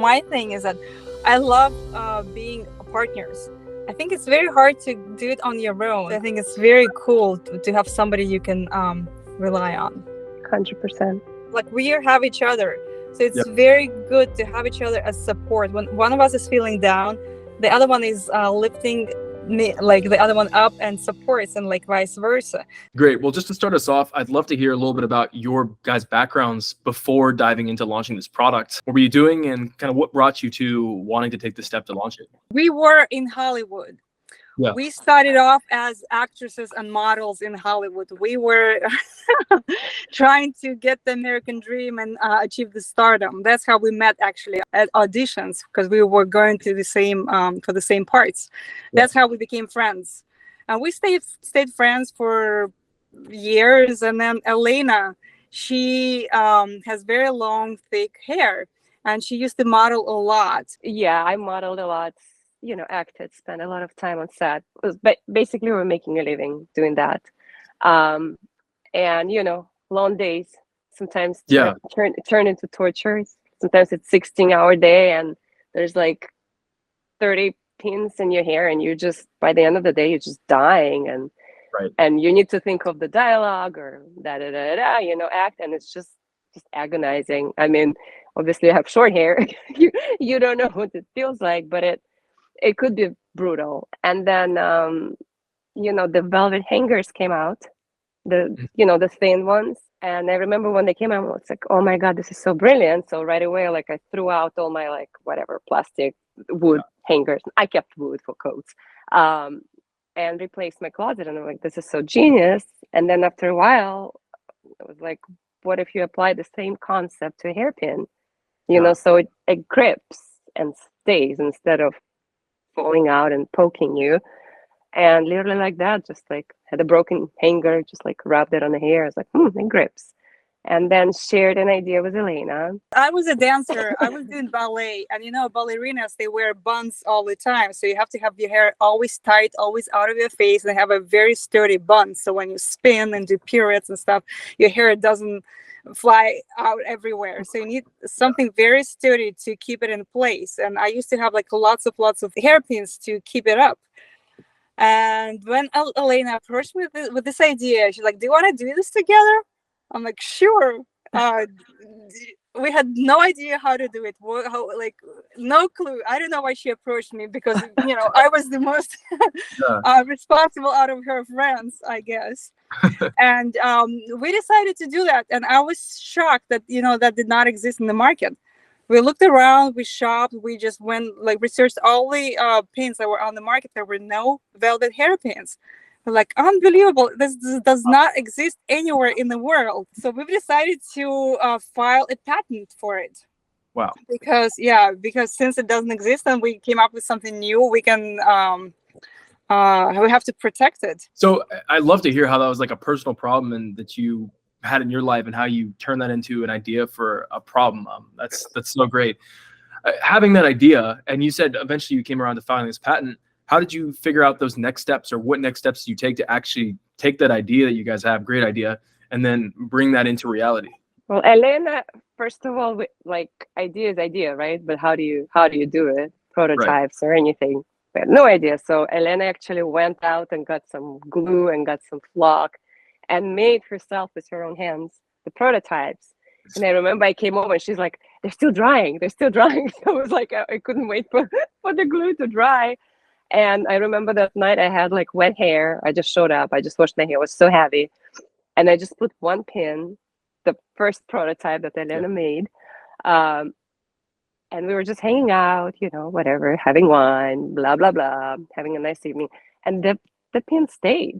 my thing is that I love being partners. I think it's very hard to do it on your own. I think it's very cool to have somebody you can rely on. 100%. Like we have each other. So it's very good to have each other as support. When one of us is feeling down, the other one is lifting like the other one up and supports, and like vice versa. Great. Well, just to start us off, I'd love to hear a little bit about your guys' backgrounds before diving into launching this product. What were you doing and kind of what brought you to wanting to take the step to launch it? We were in Hollywood. Yeah. We started off as actresses and models in Hollywood. We were trying to get the American dream and achieve the stardom. That's how we met actually at auditions, because we were going to the same for the same parts. That's how we became friends. And we stayed friends for years. And then Elena, she has very long, thick hair, and she used to model a lot. Yeah, I modeled a lot. Acted, spent a lot of time on set. Basically, we're making a living doing that. And, long days sometimes turn into tortures. Sometimes it's 16-hour day and there's like 30 pins in your hair and you're just, by the end of the day, you're just dying. And and you need to think of the dialogue or act. And it's just agonizing. I mean, obviously I have short hair. you don't know what it feels like, but it could be brutal. And then, the velvet hangers came out, the thin ones. And I remember when they came out, I was like, oh my God, this is so brilliant. So right away, like I threw out all my plastic wood hangers. I kept wood for coats and replaced my closet. And I'm like, this is so genius. And then after a while, I was like, what if you apply the same concept to a hairpin? So it grips and stays instead of falling out and poking you. And literally like that, just like had a broken hanger, just like rubbed it on the hair. I was like, it grips. And then shared an idea with Elena. I was a dancer. I was doing ballet, and ballerinas, they wear buns all the time. So you have to have your hair always tight, always out of your face, and have a very sturdy bun. So when you spin and do pirouettes and stuff, your hair doesn't fly out everywhere. So you need something very sturdy to keep it in place. And I used to have like lots of hairpins to keep it up. And when Elena approached me with this idea, she's like, do you want to do this together? I'm like, sure. We had no idea how to do it. No clue. I don't know why she approached me, because I was the most responsible out of her friends, I guess. And we decided to do that. And I was shocked that that did not exist in the market. We looked around, we shopped, we just went researched all the pins that were on the market. There were no velvet hairpins. We're like, unbelievable. This does not exist anywhere in the world. So we've decided to file a patent for it. Wow. Because since it doesn't exist and we came up with something new, we can we have to protect it. So I'd love to hear how that was like a personal problem and that you had in your life and how you turned that into an idea for a problem. That's so great. Having that idea, and you said eventually you came around to filing this patent. How did you figure out those next steps, or what next steps do you take to actually take that idea that you guys have, great idea, and then bring that into reality? Well, Elena, first of all, idea is idea, right? But how do you do it? Prototypes or anything? We had no idea. So Elena actually went out and got some glue and got some flock and made herself with her own hands the prototypes. And I remember I came over and she's like, they're still drying. So I was like, I couldn't wait for the glue to dry. And I remember that night I had wet hair. I just showed up. I just washed my hair. It was so heavy. And I just put one pin, the first prototype that Elena made. And we were just hanging out, whatever, having wine, blah, blah, blah, having a nice evening. And the pin stayed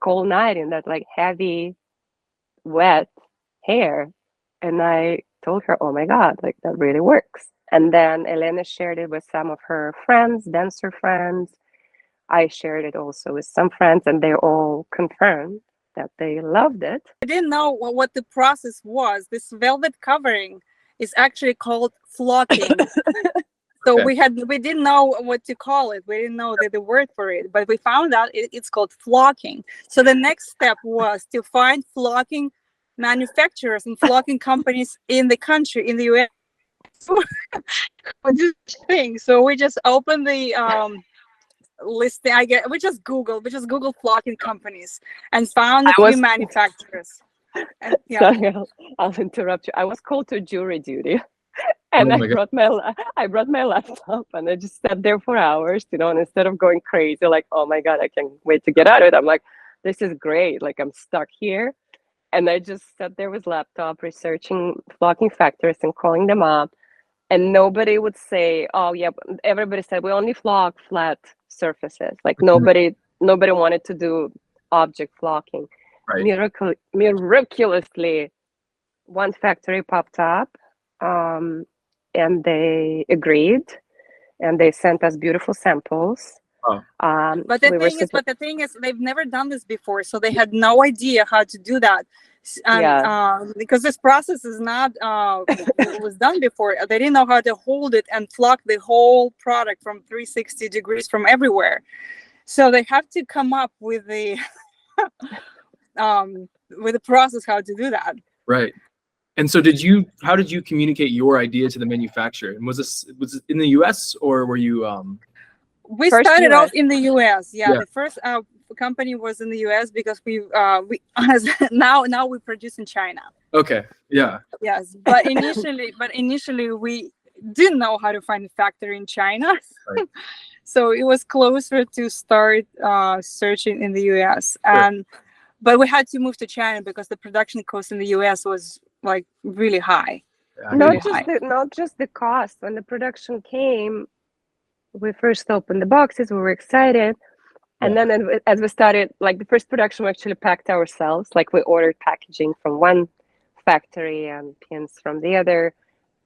all night in that heavy, wet hair. And I told her, oh my God, that really works. And then Elena shared it with some of her friends, dancer friends. I shared it also with some friends, and they all confirmed that they loved it. I didn't know what the process was. This velvet covering is actually called flocking. So we didn't know what to call it. We didn't know the word for it, but we found out it's called flocking. So the next step was to find flocking manufacturers and flocking companies in the country, in the US. with this thing. So we just opened the listing. We just Googled flocking companies and found a I few was manufacturers. And yeah, sorry, I'll interrupt you. I was called to jury duty, and Oh I my God. brought my laptop, and I just sat there for hours, and instead of going crazy, like, oh my God, I can't wait to get out of it. I'm like, this is great. Like, I'm stuck here. And I just sat there with laptop researching flocking factors and calling them up. And nobody would say, oh yeah, everybody said we only flock flat surfaces. Like nobody wanted to do object flocking. Right. Miraculously, one factory popped up, and they agreed, and they sent us beautiful samples. Oh. But the thing is, they've never done this before, so they had no idea how to do that. And because this process is not was done before, they didn't know how to hold it and flock the whole product from 360 degrees from everywhere. So they have to come up with the process how to do that. Right. And so how did you communicate your idea to the manufacturer? And was it in the US, or were you we started off in the US. Yeah. The first company was in the US because we now we produce in China. Okay. Yeah. Yes, but initially we didn't know how to find a factory in China. Right. So it was closer to start searching in the US. Sure. But we had to move to China because the production cost in the US was like really high. Yeah, Not just the cost. When the production came, we first opened the boxes, we were excited. And then as we started, like the first production, we actually packed ourselves. Like we ordered packaging from one factory and pins from the other.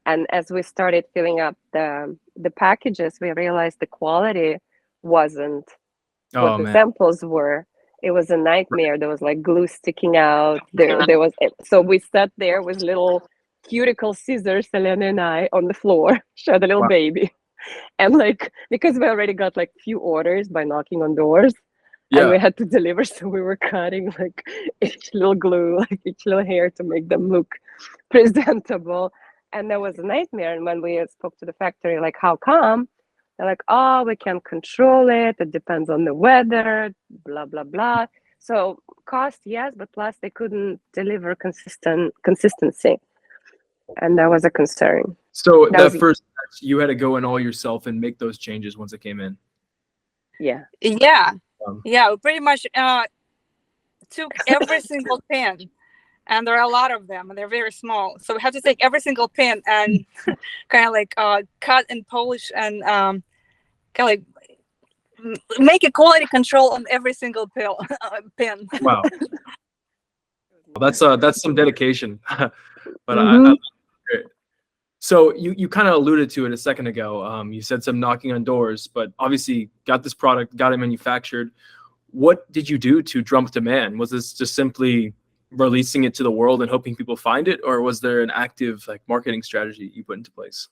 And as we started filling up the packages, we realized the quality wasn't what the samples were. It was a nightmare. There was like glue sticking out. There was, so we sat there with little cuticle scissors, Selena and I, on the floor, showed a little baby. And like, because we already got like few orders by knocking on doors, and we had to deliver, so we were cutting like each little glue, like each little hair to make them look presentable. And that was a nightmare. And when we spoke to the factory, like, how come? They're like, oh, we can't control it. It depends on the weather, blah, blah, blah. So cost, yes, but plus they couldn't deliver consistency. And that was a concern. So that first batch, you had to go in all yourself and make those changes once it came in. Yeah. Yeah, we pretty much took every single pin. And there are a lot of them, and they're very small. So we have to take every single pin and kind of like cut and polish and kind of like make a quality control on every single pin. Wow, that's some dedication. But I so you kind of alluded to it a second ago. You said some knocking on doors, but obviously got this product, got it manufactured. What did you do to drum up demand? Was this just simply releasing it to the world and hoping people find it, or was there an active like marketing strategy you put into place?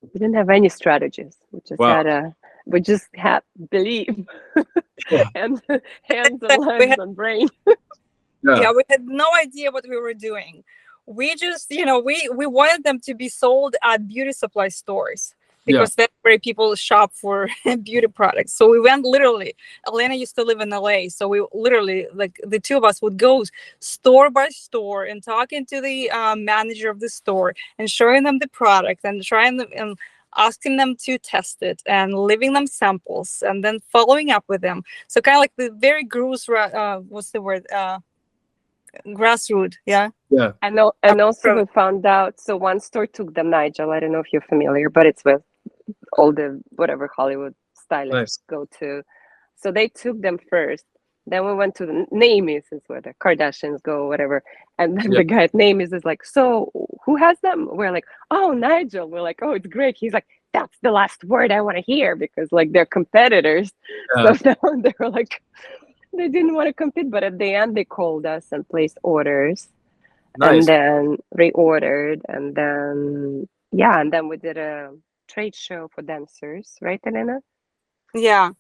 We didn't have any strategies. We just had belief and hands and legs and brain. Yeah, we had no idea what we were doing. We just, we wanted them to be sold at beauty supply stores because that's where people shop for beauty products. So we went literally, Elena used to live in LA. So we literally, like the two of us would go store by store and talking to the manager of the store and showing them the product and trying them and asking them to test it and leaving them samples and then following up with them. So kind of like the very what's the word? Grassroots, yeah. And also we found out, so one store took them, Nigel, I don't know if you're familiar, but it's with all the whatever Hollywood stylists go to. So they took them first. Then we went to the Namies, is where the Kardashians go, whatever. And then the guy at Namies is like, so who has them? We're like, oh, Nigel. We're like, oh, it's great. He's like, that's the last word I want to hear, because like they're competitors. So now they were like, they didn't want to compete, but at the end they called us and placed orders. And then reordered, and then we did a trade show for dancers, right, Elena? Yeah.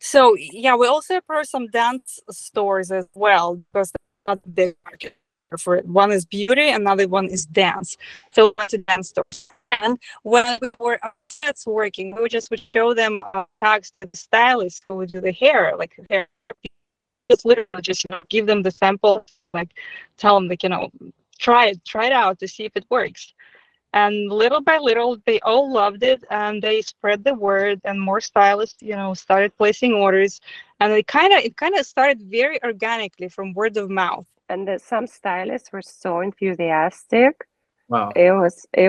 So we also approached some dance stores as well, because that's the market for it. One is beauty, another one is dance. So we went to dance stores And when we were our sets working, would show them tags to the stylist who would do the hair, like hair, just literally just give them the sample, like tell them like try it out to see if it works. And little by little, they all loved it, and they spread the word, and more stylists, started placing orders, and it kind of started very organically from word of mouth. And some stylists were so enthusiastic. Wow. It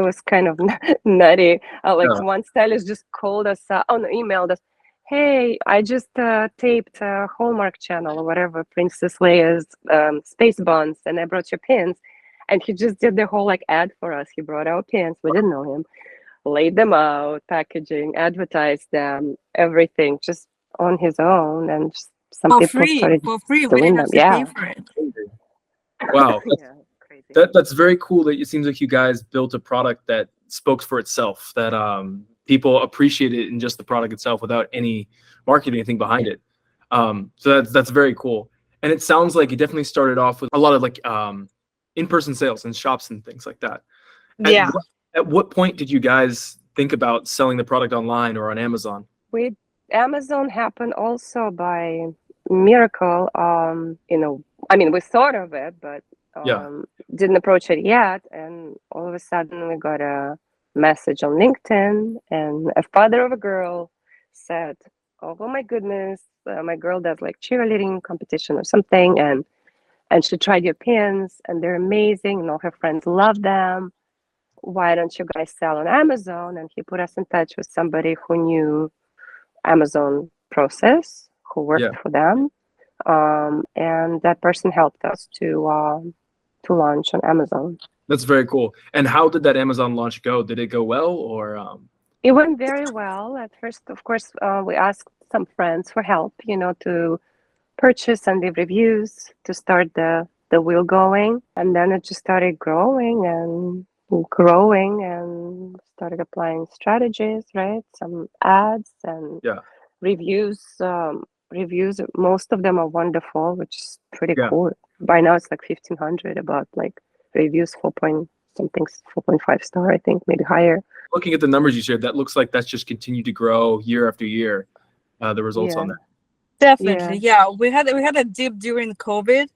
was kind of nutty. Yeah. One stylist just called us, emailed us, "Hey, I just taped a Hallmark Channel or whatever, Princess Leia's Space Buns, and I brought your pins." And he just did the whole ad for us. He brought our pins. We didn't know him. Laid them out, packaging, advertised them, everything, just on his own. And just some For people started free. We doing didn't have them. to pay Yeah. for it. Wow. Yeah, crazy. That's very cool. That it seems like you guys built a product that spoke for itself. That people appreciate it in just the product itself without any marketing thing behind it. So that's very cool. And it sounds like it definitely started off with a lot of in-person sales and shops and things like that. Yeah. At what point did you guys think about selling the product online or on Amazon? Amazon happened also by miracle. We thought of it, but didn't approach it yet. And all of a sudden, we got a message on LinkedIn, and a father of a girl said, "Oh my goodness, my girl does cheerleading competition or something, and she tried your pins, and they're amazing, and all her friends love them. Why don't you guys sell on Amazon?" And he put us in touch with somebody who knew Amazon process, who worked for them, and that person helped us to launch on Amazon. That's very cool. And how did that Amazon launch go? Did it go well, or? It went very well. At first, of course, we asked some friends for help, to purchase and leave reviews to start the wheel going, and then it just started growing and started applying strategies, right? Some ads and reviews. Reviews, most of them are wonderful, which is pretty cool. By now it's 1,500 about reviews, 4.5 star, I think, maybe higher. Looking at the numbers you shared, that looks like that's just continued to grow year after year. The results on that. Definitely, yeah. We had a dip during COVID.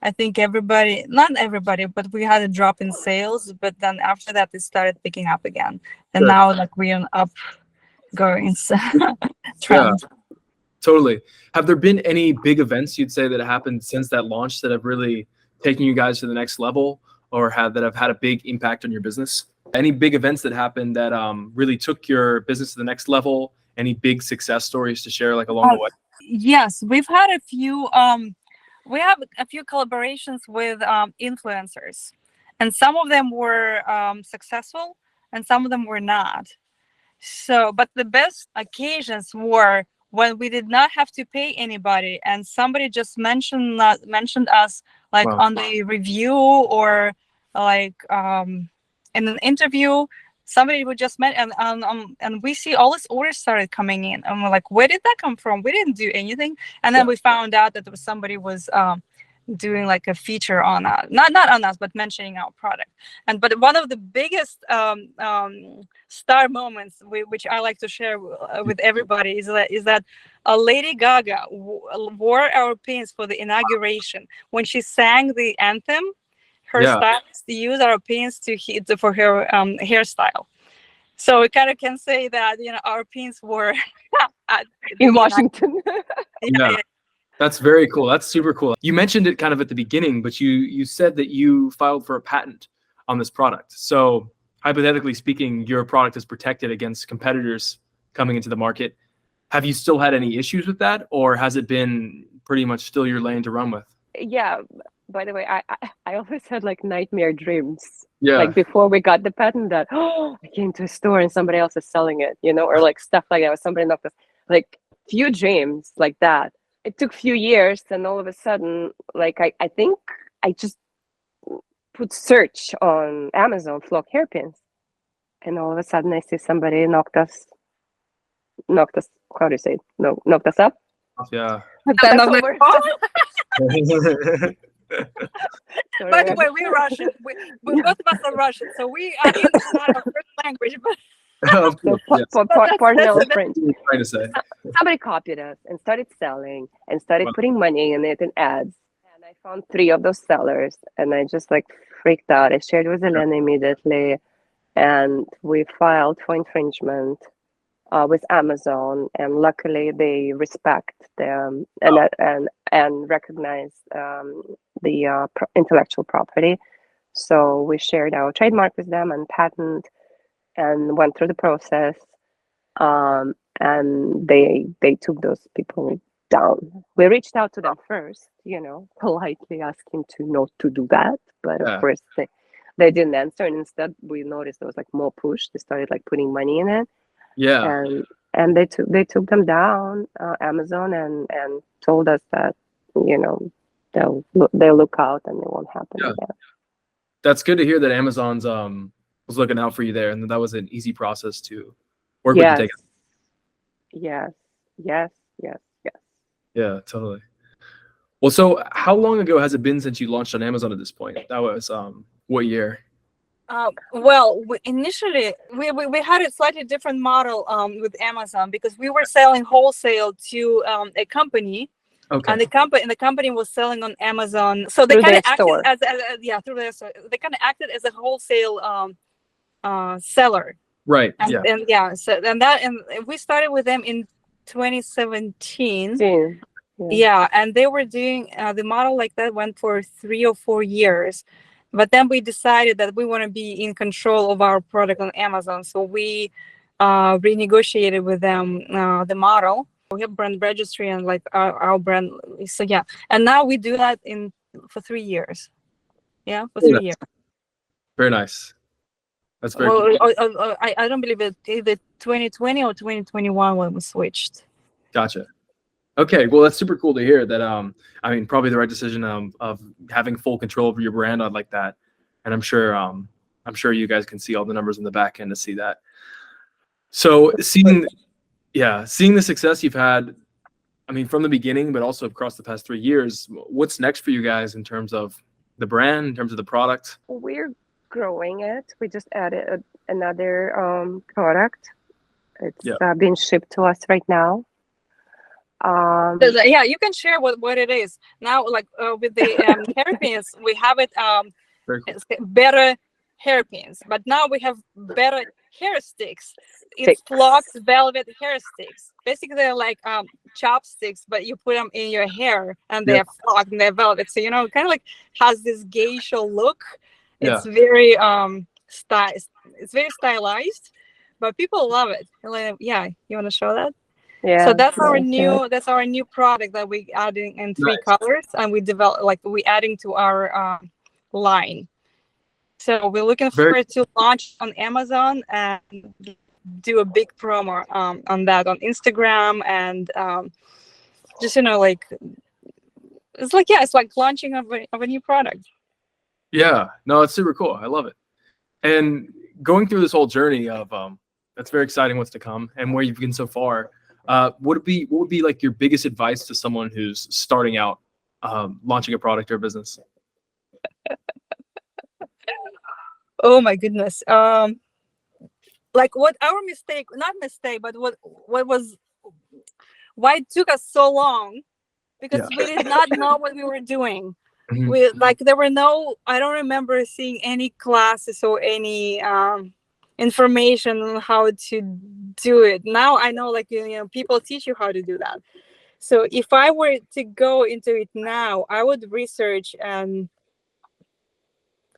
I think not everybody, but we had a drop in sales. But then after that, it started picking up again, and now we're on up going trend. Yeah, totally. Have there been any big events you'd say that have happened since that launch that have really taken you guys to the next level, or that have had a big impact on your business? Any big events that happened that really took your business to the next level? Any big success stories to share along the way? Yes, we've had a few. We have a few collaborations with influencers, and some of them were successful, and some of them were not. So, but the best occasions were when we did not have to pay anybody, and somebody just mentioned us on the review or in an interview. Somebody would just met, and we see all these orders started coming in, and we're like, where did that come from? We didn't do anything. And then we found out that somebody was doing a feature on us, not on us, but mentioning our product. But one of the biggest star moments, which I like to share with everybody, is that Lady Gaga wore our pins for the inauguration when she sang the anthem. Her stylist used our pins for her hairstyle. So we kind of can say that our pins were in Washington. Yeah. That's very cool. That's super cool. You mentioned it kind of at the beginning, but you said that you filed for a patent on this product. So hypothetically speaking, your product is protected against competitors coming into the market. Have you still had any issues with that, or has it been pretty much still your lane to run with? Yeah. By the way, I always had nightmare dreams. Yeah. Before we got the patent, that I came to a store and somebody else is selling it, or stuff like that. Or somebody knocked us. Few dreams like that. It took few years, and all of a sudden, I think I just put search on Amazon flock hairpins, and all of a sudden I see somebody knocked us. How do you say it? No, knocked us up. Yeah. That's over. So By the way, we're Russian. We both of us are Russian, so English is not our first language. But, Of so course, yes. but part of our that's French. What I'm trying to say. Somebody copied us and started selling and started Wow. putting money in it and ads. And I found 3 of those sellers, and I just like freaked out. I shared with Elena immediately, and we filed for infringement with Amazon, and luckily they respect them and recognize the intellectual property. So we shared our trademark with them and patent, and went through the process. And they took those people down. We reached out to them first, politely asking to not to do that, but Yeah. of course they didn't answer, and instead we noticed there was like more push. They started like putting money in it, Yeah. and they took them down, Amazon, and told us that they'll look out and it won't happen Yeah. again. That's good to hear that Amazon's was looking out for you there, and that was an easy process to work with you. Take it. Yes. Yeah, totally. Well, so how long ago has it been since you launched on Amazon at this point? That was what year? Well, initially we had a slightly different model with Amazon, because we were selling wholesale to a company. Okay. And the company was selling on Amazon, so they Through kind of their acted store. as through their store. They kind of acted as a wholesale seller. Right. And, Yeah. and we started with them in 2017. Yeah, and they were doing the model like that went for 3 or 4 years, but then we decided that we want to be in control of our product on Amazon, so we renegotiated with them the model. We have brand registry and like our brand. So yeah, and now we do that for 3 years. Yeah, for 3 years. Very nice. That's very cool. I don't believe it either 2020 or 2021 when we switched. Gotcha. Okay, well, that's super cool to hear that. I mean, probably the right decision of having full control over your brand on like that, and I'm sure you guys can see all the numbers in the back end to see that. So seeing the success you've had, I mean, from the beginning, but also across the past 3 years, what's next for you guys in terms of the brand, in terms of the product? We're growing it. We just added another product. It's being shipped to us right now. Yeah, you can share what it is now. Like with the hairpins, we have it Very cool. better hairpins, but now we have better hair sticks. It's flocked velvet hair sticks. Basically, they're like chopsticks, but you put them in your hair, and they're flocked and they're velvet. So kind of like has this geisha look. It's very it's very stylized, but people love it. Like, yeah, you want to show that? Yeah. So that's our new product that we adding in 3 colors, and we adding to our line. So we're looking forward to launch on Amazon and do a big promo on that on Instagram, and just like it's like launching of a new product. Yeah, no, it's super cool. I love it. And going through this whole journey of that's very exciting what's to come and where you've been so far. What would be like your biggest advice to someone who's starting out launching a product or a business? Oh my goodness. Like what our mistake, not mistake, but why it took us so long, because we did not know what we were doing. Mm-hmm. There were I don't remember seeing any classes or any information on how to do it. Now I know, people teach you how to do that. So if I were to go into it now, I would research and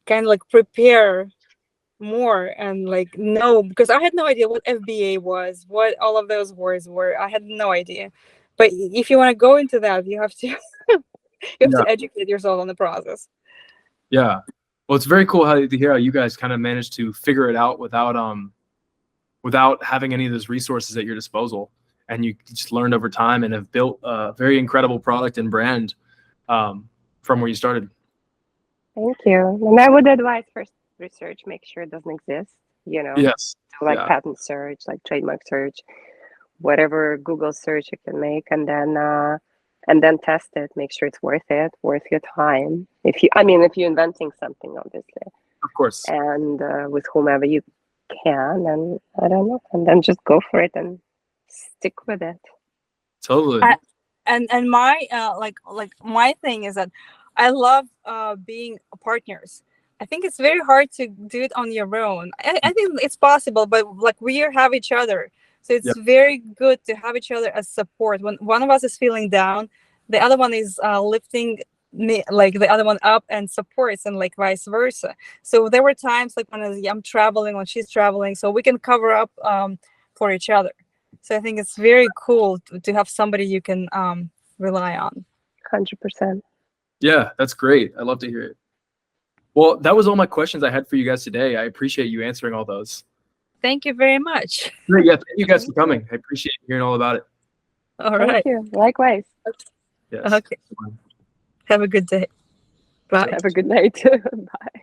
kind of like prepare more and know, because I had no idea what FBA was, what all of those words were. I had no idea. But if you want to go into that, you have to to educate yourself on the process. Yeah. Well, it's very cool to hear how you guys kind of managed to figure it out without having any of those resources at your disposal, and you just learned over time and have built a very incredible product and brand from where you started. Thank you. And I would advise first research, make sure it doesn't exist. Yes. Patent search, like trademark search, whatever Google search you can make, and then and then test it, make sure it's worth your time. If you're inventing something, obviously, Of course. and with whomever you can, and I don't know, and then just go for it and stick with it. Totally. And my like my thing is that I love being partners. I think it's very hard to do it on your own. I think it's possible, but like we have each other, so it's very good to have each other as support. When one of us is feeling down, the other one is lifting me, like the other one up, and supports, and like vice versa. So there were times like when I'm traveling, when she's traveling, so we can cover up for each other. So I think it's very cool to have somebody you can rely on. 100%. Yeah, that's great. I love to hear it. Well, that was all my questions I had for you guys today. I appreciate you answering all those. Thank you very much. Great. Yeah, thank you guys for coming. I appreciate hearing all about it. All right. Thank you. Likewise. Yes. Okay. Have a good day. Bye. Have a good night. Bye.